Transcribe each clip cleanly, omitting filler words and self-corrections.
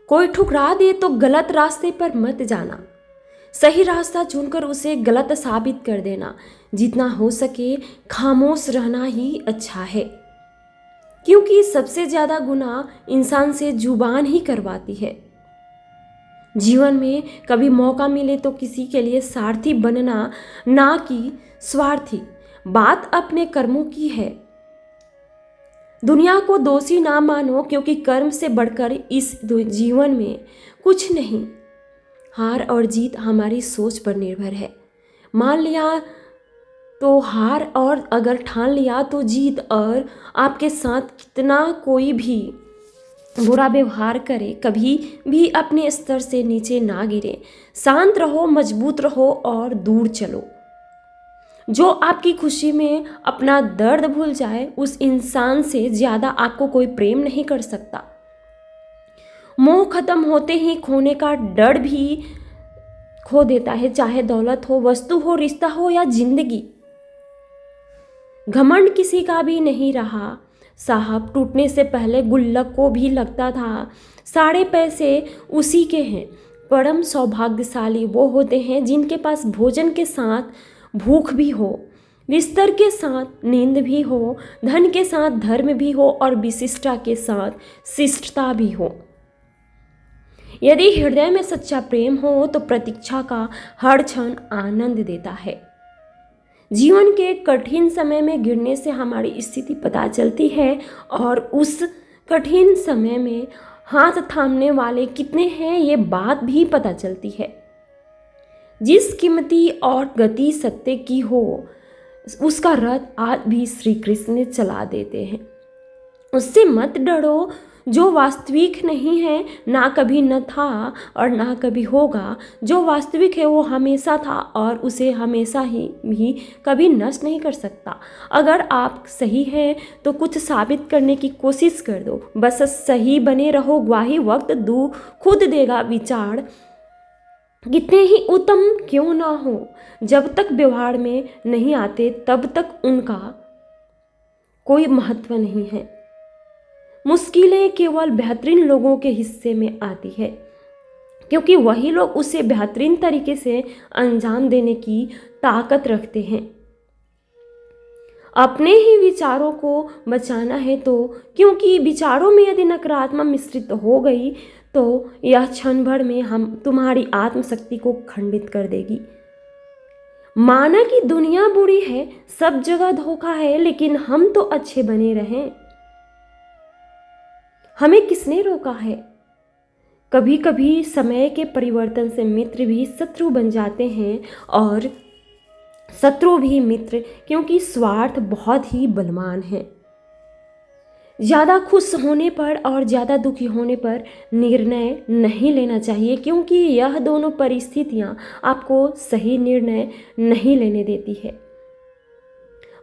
कोई ठुकरा दे तो गलत रास्ते पर मत जाना, सही रास्ता चुनकर उसे गलत साबित कर देना। जितना हो सके खामोश रहना ही अच्छा है, क्योंकि सबसे ज्यादा गुनाह इंसान से जुबान ही करवाती है। जीवन में कभी मौका मिले तो किसी के लिए सारथी बनना, ना कि स्वार्थी। बात अपने कर्मों की है। दुनिया को दोषी ना मानो, क्योंकि कर्म से बढ़कर इस जीवन में कुछ नहीं। हार और जीत हमारी सोच पर निर्भर है। मान लिया तो हार, और अगर ठान लिया तो जीत। और आपके साथ कितना कोई भी बुरा व्यवहार करे, कभी भी अपने स्तर से नीचे ना गिरे। शांत रहो, मजबूत रहो और दूर चलो। जो आपकी खुशी में अपना दर्द भूल जाए, उस इंसान से ज्यादा आपको कोई प्रेम नहीं कर सकता। मोह खत्म होते ही खोने का डर भी खो देता है, चाहे दौलत हो, वस्तु हो, रिश्ता हो या जिंदगी। घमंड किसी का भी नहीं रहा साहब। टूटने से पहले गुल्लक को भी लगता था सारे पैसे उसी के हैं। परम सौभाग्यशाली वो होते हैं जिनके पास भोजन के साथ भूख भी हो, बिस्तर के साथ नींद भी हो, धन के साथ धर्म भी हो और विशिष्टता के साथ शिष्टता भी हो। यदि हृदय में सच्चा प्रेम हो तो प्रतीक्षा का हर क्षण आनंद देता है। जीवन के कठिन समय में गिरने से हमारी स्थिति पता चलती है, और उस कठिन समय में हाथ थामने वाले कितने हैं ये बात भी पता चलती है। जिस कीमती और गति सत्य की हो, उसका रथ आज भी श्री कृष्ण चला देते हैं। उससे मत डरो जो वास्तविक नहीं है, ना कभी न था और ना कभी होगा। जो वास्तविक है वो हमेशा था और उसे हमेशा ही भी कभी नष्ट नहीं कर सकता। अगर आप सही हैं तो कुछ साबित करने की कोशिश कर दो, बस सही बने रहो। ग्वाही वक्त दू खुद देगा विचार, कितने ही उत्तम क्यों ना हो। जब तक व्यवहार में नहीं आते तब तक उनका कोई महत्व नहीं है। मुश्किलें केवल बेहतरीन लोगों के हिस्से में आती है, क्योंकि वही लोग उसे बेहतरीन तरीके से अंजाम देने की ताकत रखते हैं। अपने ही विचारों को बचाना है तो, क्योंकि विचारों में यदि नकारात्मक मिश्रित हो गई तो यह क्षण भर में हम तुम्हारी आत्मशक्ति को खंडित कर देगी। माना कि दुनिया बुरी है, सब जगह धोखा है, लेकिन हम तो अच्छे बने रहें। हमें किसने रोका है? कभी कभी समय के परिवर्तन से मित्र भी शत्रु बन जाते हैं और शत्रु भी मित्र, क्योंकि स्वार्थ बहुत ही बलवान है। ज़्यादा खुश होने पर और ज़्यादा दुखी होने पर निर्णय नहीं लेना चाहिए, क्योंकि यह दोनों परिस्थितियां आपको सही निर्णय नहीं लेने देती है।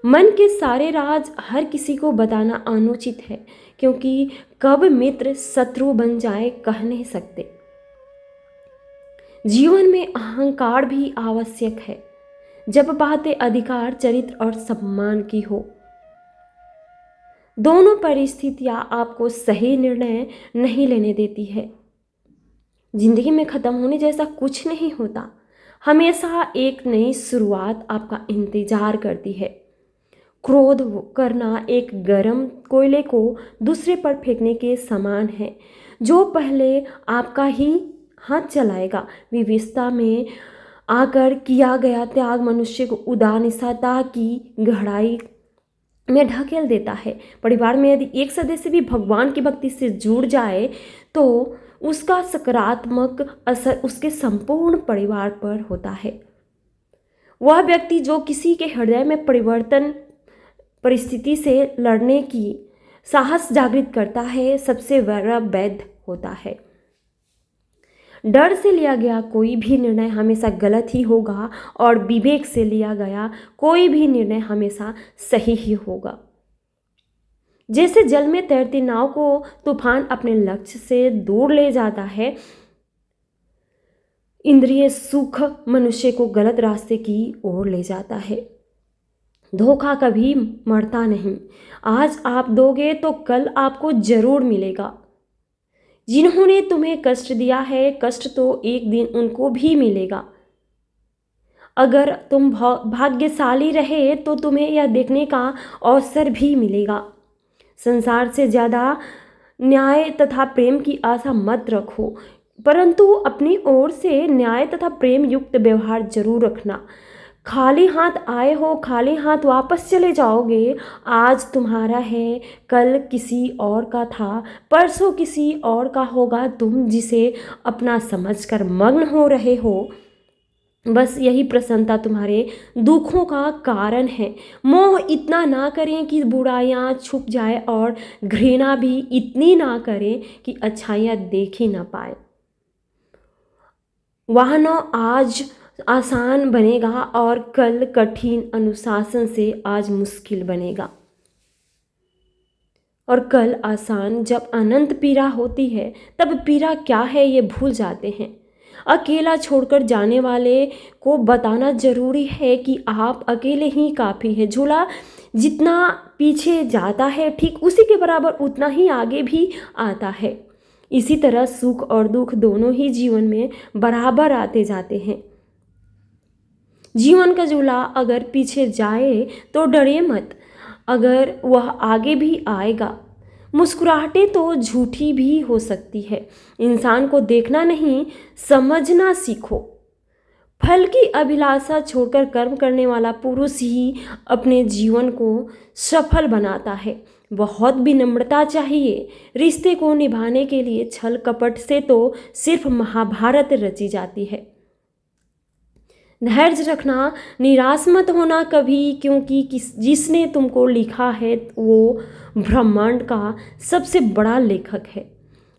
मन के सारे राज हर किसी को बताना अनुचित है, क्योंकि कब मित्र शत्रु बन जाए कह नहीं सकते। जीवन में अहंकार भी आवश्यक है, जब बातें अधिकार, चरित्र और सम्मान की हो। दोनों परिस्थितियां आपको सही निर्णय नहीं लेने देती है। जिंदगी में खत्म होने जैसा कुछ नहीं होता। हमेशा एक नई शुरुआत आपका इंतजार करती है। क्रोध करना एक गर्म कोयले को दूसरे पर फेंकने के समान है, जो पहले आपका ही हाथ चलाएगा। विविधता में आकर किया गया त्याग मनुष्य को उदारता की गहराई में ढकेल देता है। परिवार में यदि एक सदस्य भी भगवान की भक्ति से जुड़ जाए तो उसका सकारात्मक असर उसके संपूर्ण परिवार पर होता है। वह व्यक्ति जो किसी के हृदय में परिवर्तन परिस्थिति से लड़ने की साहस जागृत करता है, सबसे बड़ा वैद्य होता है। डर से लिया गया कोई भी निर्णय हमेशा गलत ही होगा, और विवेक से लिया गया कोई भी निर्णय हमेशा सही ही होगा। जैसे जल में तैरती नाव को तूफान अपने लक्ष्य से दूर ले जाता है, इंद्रिय सुख मनुष्य को गलत रास्ते की ओर ले जाता है। धोखा कभी मरता नहीं। आज आप दोगे तो कल आपको जरूर मिलेगा। जिन्होंने तुम्हें कष्ट दिया है, कष्ट तो एक दिन उनको भी मिलेगा। अगर तुम भाग्यशाली रहे तो तुम्हें यह देखने का अवसर भी मिलेगा। संसार से ज़्यादा न्याय तथा प्रेम की आशा मत रखो, परंतु अपनी ओर से न्याय तथा प्रेम युक्त व्यवहार जरूर रखना। खाली हाथ आए हो, खाली हाथ वापस चले जाओगे। आज तुम्हारा है, कल किसी और का था, परसों किसी और का होगा। तुम जिसे अपना समझकर मग्न हो रहे हो, बस यही प्रसन्नता तुम्हारे दुखों का कारण है। मोह इतना ना करें कि बुराइयां छुप जाए, और घृणा भी इतनी ना करें कि अच्छाइयां देख ही ना पाए। वहनो आज आसान बनेगा और कल कठिन, अनुशासन से आज मुश्किल बनेगा। और कल आसान, जब अनंत पीड़ा होती है तब पीड़ा क्या है ये भूल जाते हैं। अकेला छोड़कर जाने वाले को बताना जरूरी है कि आप अकेले ही काफ़ी है। झूला जितना पीछे जाता है, ठीक उसी के बराबर उतना ही आगे भी आता है। इसी तरह सुख और दुख दोनों ही जीवन में बराबर आते जाते हैं। जीवन का झूला अगर पीछे जाए तो डरे मत, अगर वह आगे भी आएगा। मुस्कुराहटें तो झूठी भी हो सकती है। इंसान को देखना नहीं, समझना सीखो। फल की अभिलाषा छोड़कर कर्म करने वाला पुरुष ही अपने जीवन को सफल बनाता है। बहुत विनम्रता चाहिए। रिश्ते को निभाने के लिए छल कपट से तो सिर्फ महाभारत रची जाती है। धैर्य रखना, निराश मत होना कभी, क्योंकि जिसने तुमको लिखा है वो ब्रह्मांड का सबसे बड़ा लेखक है।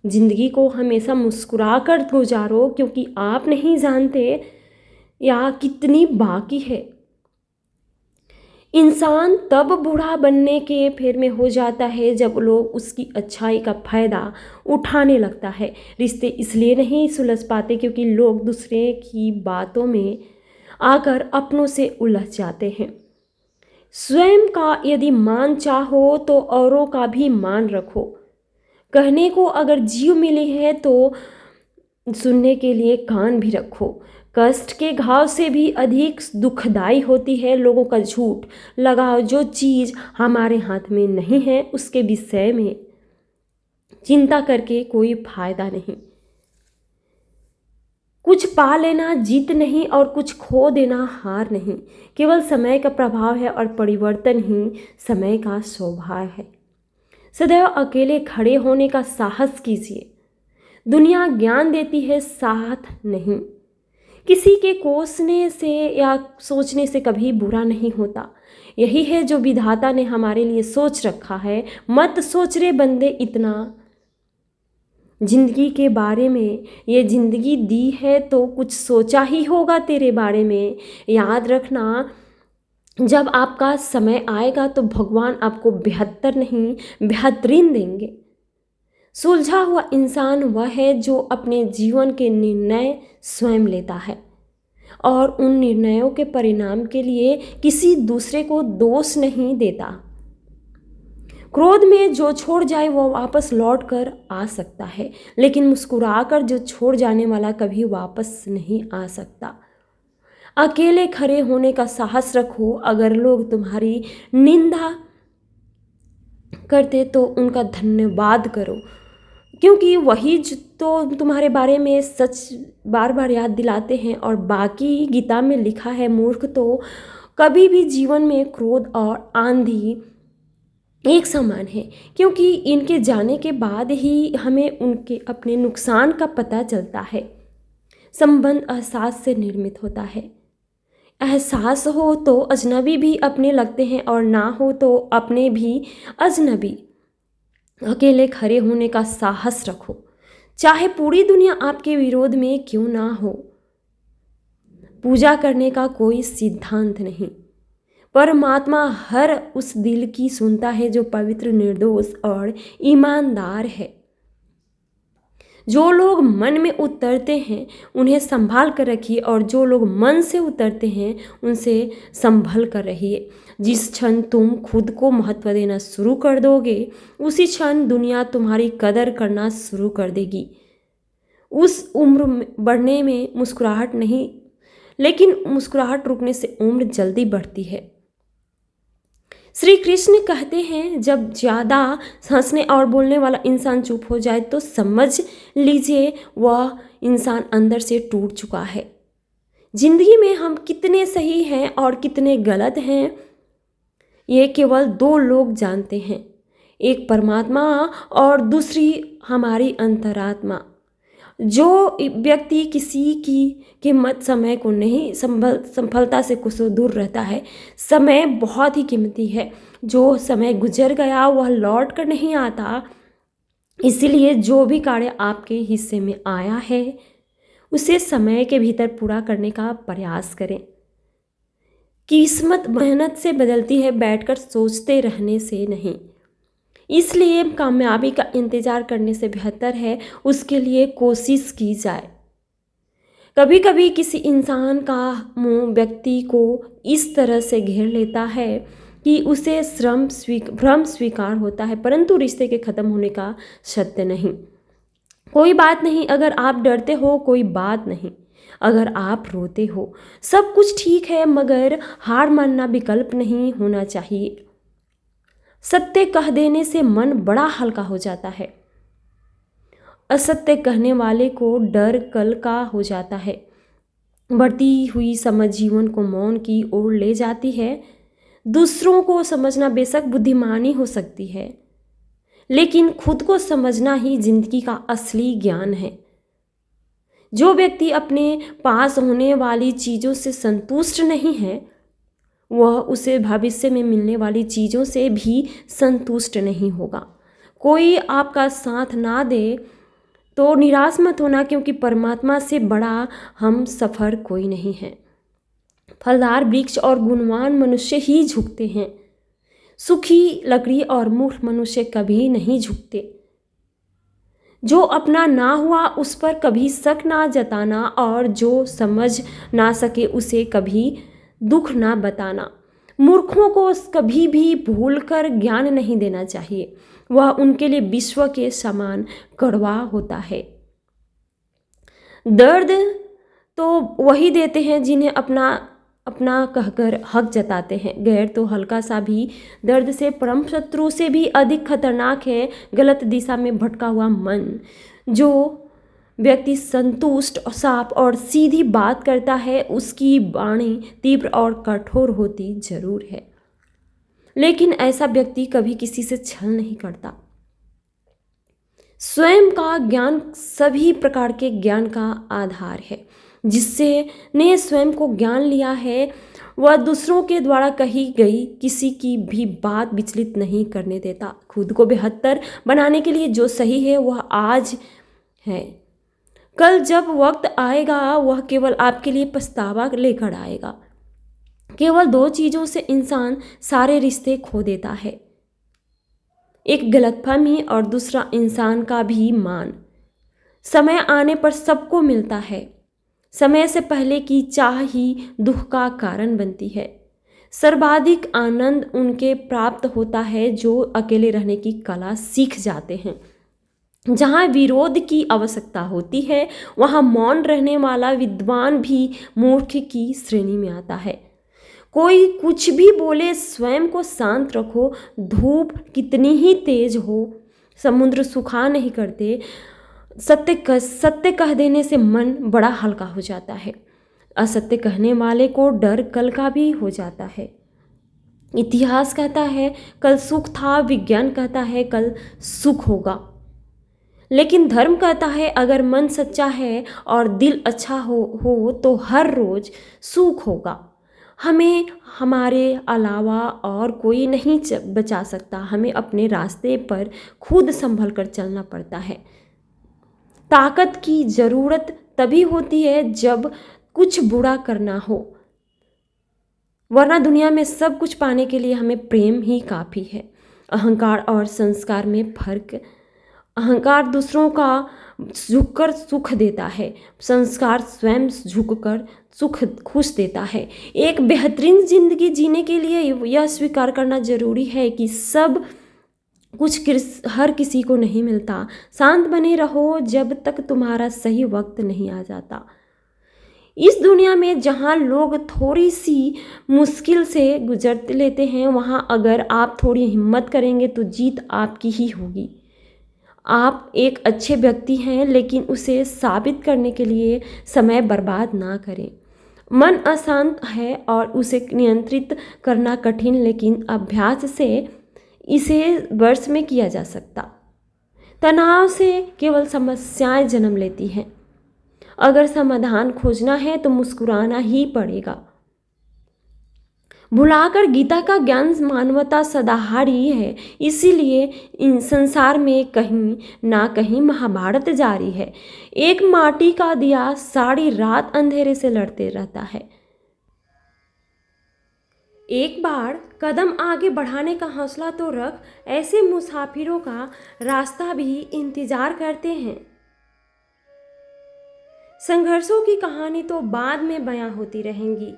जिंदगी को हमेशा मुस्कुरा कर गुजारो, क्योंकि आप नहीं जानते या कितनी बाकी है। इंसान तब बूढ़ा बनने के फेर में हो जाता है जब लोग उसकी अच्छाई का फायदा उठाने लगता है। रिश्ते इसलिए नहीं सुलझ पाते क्योंकि लोग दूसरे की बातों में आकर अपनों से उलझ जाते हैं। स्वयं का यदि मान चाहो तो औरों का भी मान रखो। कहने को अगर जीव मिली है तो सुनने के लिए कान भी रखो। कष्ट के घाव से भी अधिक दुखदाई होती है लोगों का झूठ। लगाओ जो चीज़ हमारे हाथ में नहीं है उसके विषय में चिंता करके कोई फायदा नहीं। कुछ पा लेना जीत नहीं और कुछ खो देना हार नहीं। केवल समय का प्रभाव है और परिवर्तन ही समय का स्वभाव है। सदैव अकेले खड़े होने का साहस कीजिए। दुनिया ज्ञान देती है, साथ नहीं। किसी के कोसने से या सोचने से कभी बुरा नहीं होता। यही है जो विधाता ने हमारे लिए सोच रखा है। मत सोच रे बंदे इतना जिंदगी के बारे में। ये जिंदगी दी है तो कुछ सोचा ही होगा तेरे बारे में। याद रखना, जब आपका समय आएगा तो भगवान आपको बेहतर नहीं बेहतरीन देंगे। सुलझा हुआ इंसान वह है जो अपने जीवन के निर्णय स्वयं लेता है और उन निर्णयों के परिणाम के लिए किसी दूसरे को दोष नहीं देता। क्रोध में जो छोड़ जाए वो वापस लौट कर आ सकता है, लेकिन मुस्कुराकर जो छोड़ जाने वाला कभी वापस नहीं आ सकता। अकेले खड़े होने का साहस रखो। अगर लोग तुम्हारी निंदा करते तो उनका धन्यवाद करो, क्योंकि वही तो तुम्हारे बारे में सच बार बार याद दिलाते हैं। और बाकी गीता में लिखा है, मूर्ख तो कभी भी जीवन में क्रोध और आंधी एक समान है, क्योंकि इनके जाने के बाद ही हमें उनके अपने नुकसान का पता चलता है। संबंध एहसास से निर्मित होता है। एहसास हो तो अजनबी भी अपने लगते हैं और ना हो तो अपने भी अजनबी। अकेले खड़े होने का साहस रखो, चाहे पूरी दुनिया आपके विरोध में क्यों ना हो। पूजा करने का कोई सिद्धांत नहीं। परमात्मा हर उस दिल की सुनता है जो पवित्र, निर्दोष और ईमानदार है। जो लोग मन में उतरते हैं उन्हें संभाल कर रखिए, और जो लोग मन से उतरते हैं उनसे संभल कर रहिए। जिस क्षण तुम खुद को महत्व देना शुरू कर दोगे, उसी क्षण दुनिया तुम्हारी कदर करना शुरू कर देगी। उस उम्र बढ़ने में मुस्कुराहट नहीं, लेकिन मुस्कुराहट रुकने से उम्र जल्दी बढ़ती है। श्री कृष्ण कहते हैं, जब ज़्यादा हंसने और बोलने वाला इंसान चुप हो जाए तो समझ लीजिए वह इंसान अंदर से टूट चुका है। जिंदगी में हम कितने सही हैं और कितने गलत हैं, ये केवल दो लोग जानते हैं, एक परमात्मा और दूसरी हमारी अंतरात्मा। जो व्यक्ति किसी की कीमत समय को नहीं सफलता से कुछ दूर रहता है। समय बहुत ही कीमती है, जो समय गुजर गया वह लौट कर नहीं आता। इसीलिए जो भी कार्य आपके हिस्से में आया है उसे समय के भीतर पूरा करने का प्रयास करें। किस्मत मेहनत से बदलती है, बैठकर सोचते रहने से नहीं। इसलिए कामयाबी का इंतज़ार करने से बेहतर है उसके लिए कोशिश की जाए। कभी कभी किसी इंसान का मुंह व्यक्ति को इस तरह से घेर लेता है कि उसे भ्रम स्वीकार होता है, परंतु रिश्ते के ख़त्म होने का सत्य नहीं। कोई बात नहीं अगर आप डरते हो, कोई बात नहीं अगर आप रोते हो, सब कुछ ठीक है, मगर हार मानना विकल्प नहीं होना चाहिए। सत्य कह देने से मन बड़ा हल्का हो जाता है। असत्य कहने वाले को डर कल का हो जाता है। बढ़ती हुई समझ जीवन को मौन की ओर ले जाती है। दूसरों को समझना बेशक बुद्धिमानी हो सकती है, लेकिन खुद को समझना ही जिंदगी का असली ज्ञान है। जो व्यक्ति अपने पास होने वाली चीज़ों से संतुष्ट नहीं है, वह उसे भविष्य में मिलने वाली चीज़ों से भी संतुष्ट नहीं होगा। कोई आपका साथ ना दे तो निराश मत होना, क्योंकि परमात्मा से बड़ा हम सफ़र कोई नहीं है। फलदार वृक्ष और गुणवान मनुष्य ही झुकते हैं। सुखी लकड़ी और मूर्ख मनुष्य कभी नहीं झुकते। जो अपना ना हुआ उस पर कभी शक ना जताना, और जो समझ ना सके उसे कभी दुख ना बताना। मूर्खों को कभी भी भूलकर ज्ञान नहीं देना चाहिए, वह उनके लिए विश्व के समान कड़वा होता है। दर्द तो वही देते हैं जिन्हें अपना अपना कहकर हक जताते हैं। गैर तो हल्का सा भी दर्द से परम शत्रु से भी अधिक खतरनाक है गलत दिशा में भटका हुआ मन। जो व्यक्ति संतुष्ट साफ और सीधी बात करता है उसकी वाणी तीव्र और कठोर होती जरूर है, लेकिन ऐसा व्यक्ति कभी किसी से छल नहीं करता। स्वयं का ज्ञान सभी प्रकार के ज्ञान का आधार है। जिससे ने स्वयं को ज्ञान लिया है वह दूसरों के द्वारा कही गई किसी की भी बात विचलित नहीं करने देता। खुद को बेहतर बनाने के लिए जो सही है वह आज है, कल जब वक्त आएगा वह केवल आपके लिए पछतावा लेकर आएगा। केवल दो चीज़ों से इंसान सारे रिश्ते खो देता है, एक गलतफहमी और दूसरा इंसान का भी मान। समय आने पर सबको मिलता है, समय से पहले की चाह ही दुख का कारण बनती है। सर्वाधिक आनंद उनके प्राप्त होता है जो अकेले रहने की कला सीख जाते हैं। जहाँ विरोध की आवश्यकता होती है वहाँ मौन रहने वाला विद्वान भी मूर्ख की श्रेणी में आता है। कोई कुछ भी बोले स्वयं को शांत रखो। धूप कितनी ही तेज हो समुद्र सुखा नहीं करते। सत्य कह देने से मन बड़ा हल्का हो जाता है। असत्य कहने वाले को डर कल का भी हो जाता है। इतिहास कहता है कल सुख था, विज्ञान कहता है कल सुख होगा, लेकिन धर्म कहता है अगर मन सच्चा है और दिल अच्छा हो तो हर रोज सुख होगा। हमें हमारे अलावा और कोई नहीं बचा सकता। हमें अपने रास्ते पर खुद संभल कर चलना पड़ता है। ताकत की ज़रूरत तभी होती है जब कुछ बुरा करना हो, वरना दुनिया में सब कुछ पाने के लिए हमें प्रेम ही काफ़ी है। अहंकार और संस्कार में फर्क। अहंकार दूसरों का झुककर सुख देता है, संस्कार स्वयं झुककर सुख खुश देता है। एक बेहतरीन जिंदगी जीने के लिए यह स्वीकार करना जरूरी है कि सब कुछ हर किसी को नहीं मिलता। शांत बने रहो जब तक तुम्हारा सही वक्त नहीं आ जाता। इस दुनिया में जहाँ लोग थोड़ी सी मुश्किल से गुजर लेते हैं, वहाँ अगर आप थोड़ी हिम्मत करेंगे तो जीत आपकी ही होगी। आप एक अच्छे व्यक्ति हैं, लेकिन उसे साबित करने के लिए समय बर्बाद ना करें। मन अशांत है और उसे नियंत्रित करना कठिन, लेकिन अभ्यास से इसे वर्ष में किया जा सकता। तनाव से केवल समस्याएं जन्म लेती हैं। अगर समाधान खोजना है तो मुस्कुराना ही पड़ेगा। भुलाकर गीता का ज्ञान मानवता सदाहारी है, इसीलिए इन संसार में कहीं ना कहीं महाभारत जारी है। एक माटी का दिया सारी रात अंधेरे से लड़ते रहता है। एक बार कदम आगे बढ़ाने का हौसला तो रख, ऐसे मुसाफिरों का रास्ता भी इंतजार करते हैं। संघर्षों की कहानी तो बाद में बयां होती रहेंगी।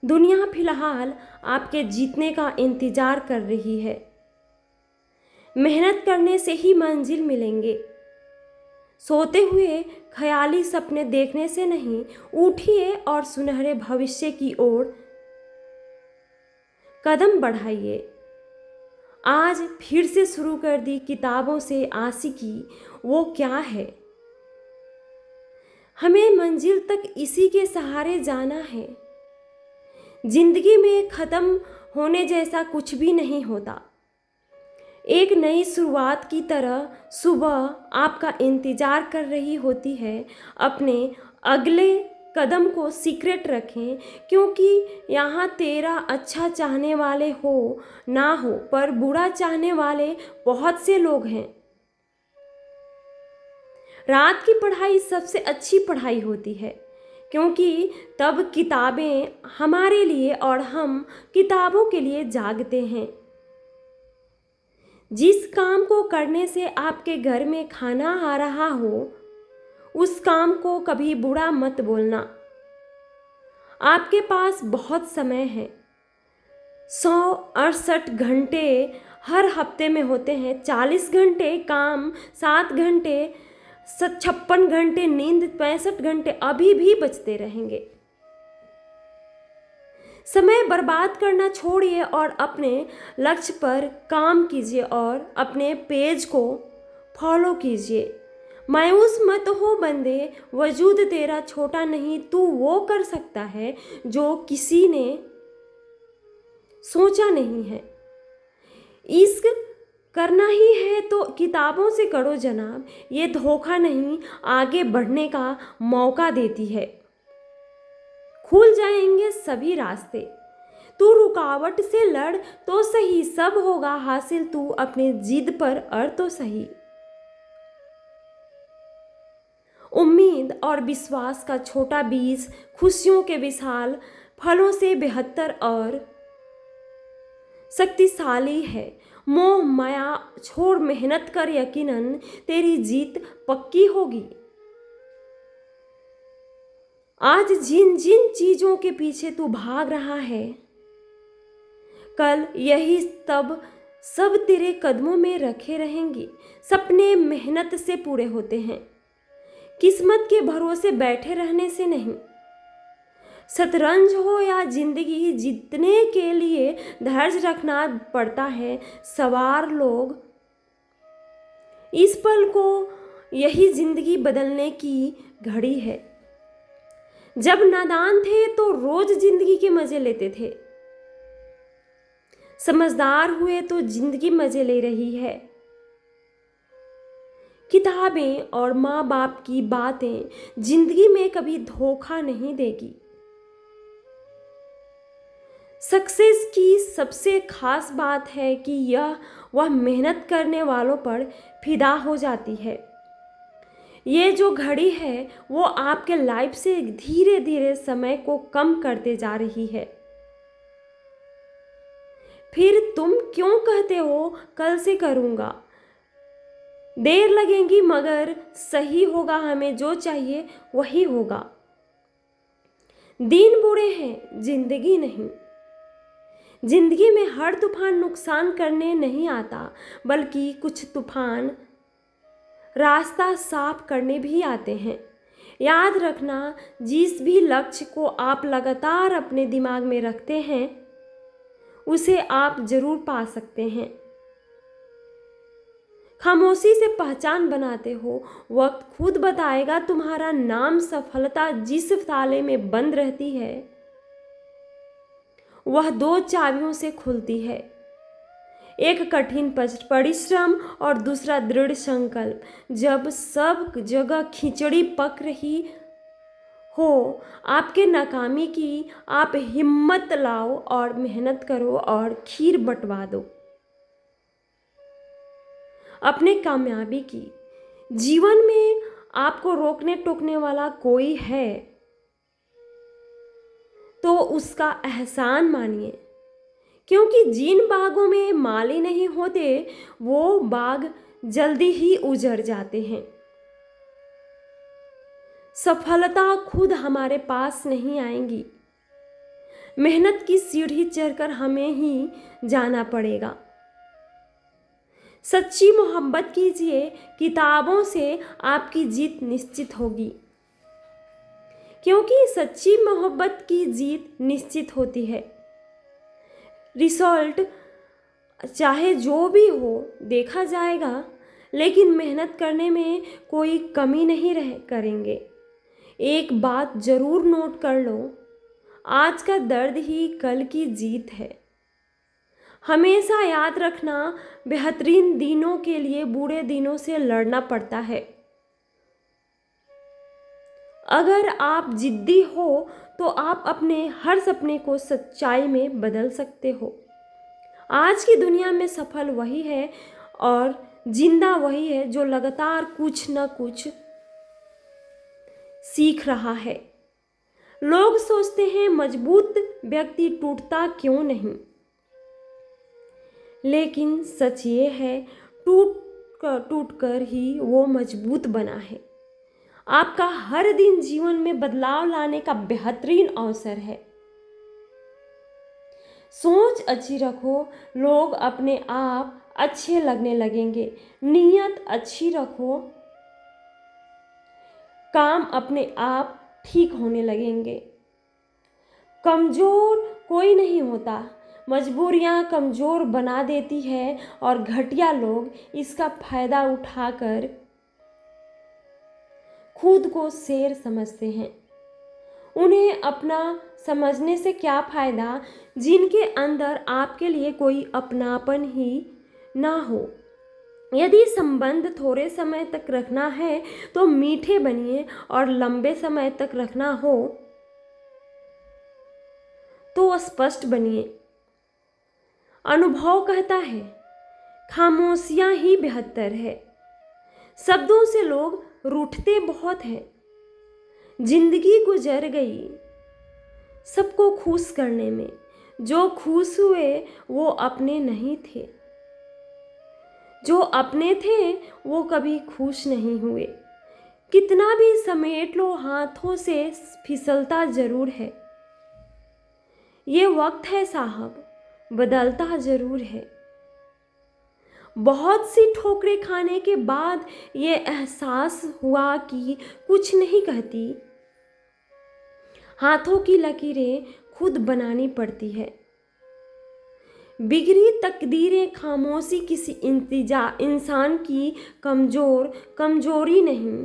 दुनिया फिलहाल आपके जीतने का इंतजार कर रही है। मेहनत करने से ही मंजिल मिलेंगे। सोते हुए ख्याली सपने देखने से नहीं, उठिए और सुनहरे भविष्य की ओर कदम बढ़ाइए। आज फिर से शुरू कर दी किताबों से आशिकी, वो क्या है? हमें मंजिल तक इसी के सहारे जाना है। जिंदगी में ख़त्म होने जैसा कुछ भी नहीं होता। एक नई शुरुआत की तरह सुबह आपका इंतज़ार कर रही होती है। अपने अगले कदम को सीक्रेट रखें, क्योंकि यहाँ तेरा अच्छा चाहने वाले हो ना हो, पर बुरा चाहने वाले बहुत से लोग हैं। रात की पढ़ाई सबसे अच्छी पढ़ाई होती है, क्योंकि तब किताबें हमारे लिए और हम किताबों के लिए जागते हैं। जिस काम को करने से आपके घर में खाना आ रहा हो, उस काम को कभी बुरा मत बोलना। आपके पास बहुत समय है। 168 घंटे हर हफ्ते में होते हैं। 40 घंटे काम, 7 घंटे 56 घंटे नींद, 65 घंटे अभी भी बचते रहेंगे। समय बर्बाद करना छोड़िए और अपने लक्ष्य पर काम कीजिए और अपने पेज को फॉलो कीजिए। मायूस मत हो बंदे, वजूद तेरा छोटा नहीं, तू वो कर सकता है जो किसी ने सोचा नहीं है। इश्क करना ही है तो किताबों से करो जनाब, ये धोखा नहीं, आगे बढ़ने का मौका देती है। खुल जाएंगे सभी रास्ते, तू रुकावट से लड़ तो सही, सब होगा हासिल, तू अपने जिद पर अड़ तो सही। उम्मीद और विश्वास का छोटा बीज खुशियों के विशाल फलों से बेहतर और शक्तिशाली है। मोह माया छोड़ मेहनत कर, यकीनन तेरी जीत पक्की होगी। आज जिन जिन चीजों के पीछे तू भाग रहा है, कल यही तब सब तेरे कदमों में रखे रहेंगी। सपने मेहनत से पूरे होते हैं, किस्मत के भरोसे बैठे रहने से नहीं। शतरंज हो या जिंदगी, जीतने के लिए धैर्य रखना पड़ता है। सवार लोग इस पल को, यही जिंदगी बदलने की घड़ी है। जब नादान थे तो रोज जिंदगी के मजे लेते थे, समझदार हुए तो जिंदगी मजे ले रही है। किताबें और माँ बाप की बातें जिंदगी में कभी धोखा नहीं देगी। सक्सेस की सबसे खास बात है कि वह मेहनत करने वालों पर फिदा हो जाती है। ये जो घड़ी है वो आपके लाइफ से धीरे धीरे समय को कम करते जा रही है। फिर तुम क्यों कहते हो कल से करूँगा? देर लगेगी मगर सही होगा, हमें जो चाहिए वही होगा। दिन बुरे हैं, जिंदगी नहीं। जिंदगी में हर तूफान नुकसान करने नहीं आता, बल्कि कुछ तूफान रास्ता साफ करने भी आते हैं। याद रखना, जिस भी लक्ष्य को आप लगातार अपने दिमाग में रखते हैं उसे आप जरूर पा सकते हैं। खामोशी से पहचान बनाते हो, वक्त खुद बताएगा तुम्हारा नाम। सफलता जिस ताले में बंद रहती है वह 2 चाबियों से खुलती है, एक कठिन परिश्रम और दूसरा दृढ़ संकल्प। जब सब जगह खिचड़ी पक रही हो आपके नाकामी की, आप हिम्मत लाओ और मेहनत करो और खीर बंटवा दो अपने कामयाबी की। जीवन में आपको रोकने टोकने वाला कोई है तो उसका एहसान मानिए, क्योंकि जिन बागों में माली नहीं होते वो बाग जल्दी ही उजड़ जाते हैं। सफलता खुद हमारे पास नहीं आएंगी, मेहनत की सीढ़ी चढ़कर हमें ही जाना पड़ेगा। सच्ची मोहब्बत कीजिए, किताबों से आपकी जीत निश्चित होगी, क्योंकि सच्ची मोहब्बत की जीत निश्चित होती है। रिजल्ट चाहे जो भी हो देखा जाएगा, लेकिन मेहनत करने में कोई कमी नहीं करेंगे। एक बात जरूर नोट कर लो, आज का दर्द ही कल की जीत है। हमेशा याद रखना, बेहतरीन दिनों के लिए बुरे दिनों से लड़ना पड़ता है। अगर आप जिद्दी हो तो आप अपने हर सपने को सच्चाई में बदल सकते हो। आज की दुनिया में सफल वही है और जिंदा वही है जो लगातार कुछ न कुछ सीख रहा है। लोग सोचते हैं मजबूत व्यक्ति टूटता क्यों नहीं, लेकिन सच ये है टूट कर ही वो मजबूत बना है। आपका हर दिन जीवन में बदलाव लाने का बेहतरीन अवसर है। सोच अच्छी रखो, लोग अपने आप अच्छे लगने लगेंगे। नियत अच्छी रखो, काम अपने आप ठीक होने लगेंगे। कमज़ोर कोई नहीं होता, मजबूरियां कमज़ोर बना देती है और घटिया लोग इसका फ़ायदा उठाकर खुद को शेर समझते हैं। उन्हें अपना समझने से क्या फ़ायदा जिनके अंदर आपके लिए कोई अपनापन ही ना हो। यदि संबंध थोड़े समय तक रखना है तो मीठे बनिए, और लंबे समय तक रखना हो तो स्पष्ट बनिए। अनुभव कहता है खामोशियां ही बेहतर है। शब्दों से लोग रूठते बहुत हैं। जिंदगी गुजर गई सबको खुश करने में, जो खुश हुए वो अपने नहीं थे, जो अपने थे वो कभी खुश नहीं हुए। कितना भी समेट लो हाथों से फिसलता जरूर है। ये वक्त है साहब, बदलता जरूर है। बहुत सी ठोकरें खाने के बाद ये एहसास हुआ कि कुछ नहीं कहती। हाथों की लकीरें खुद बनानी पड़ती है। बिगड़ी तकदीरें खामोशी किसी इंसान की कमजोरी नहीं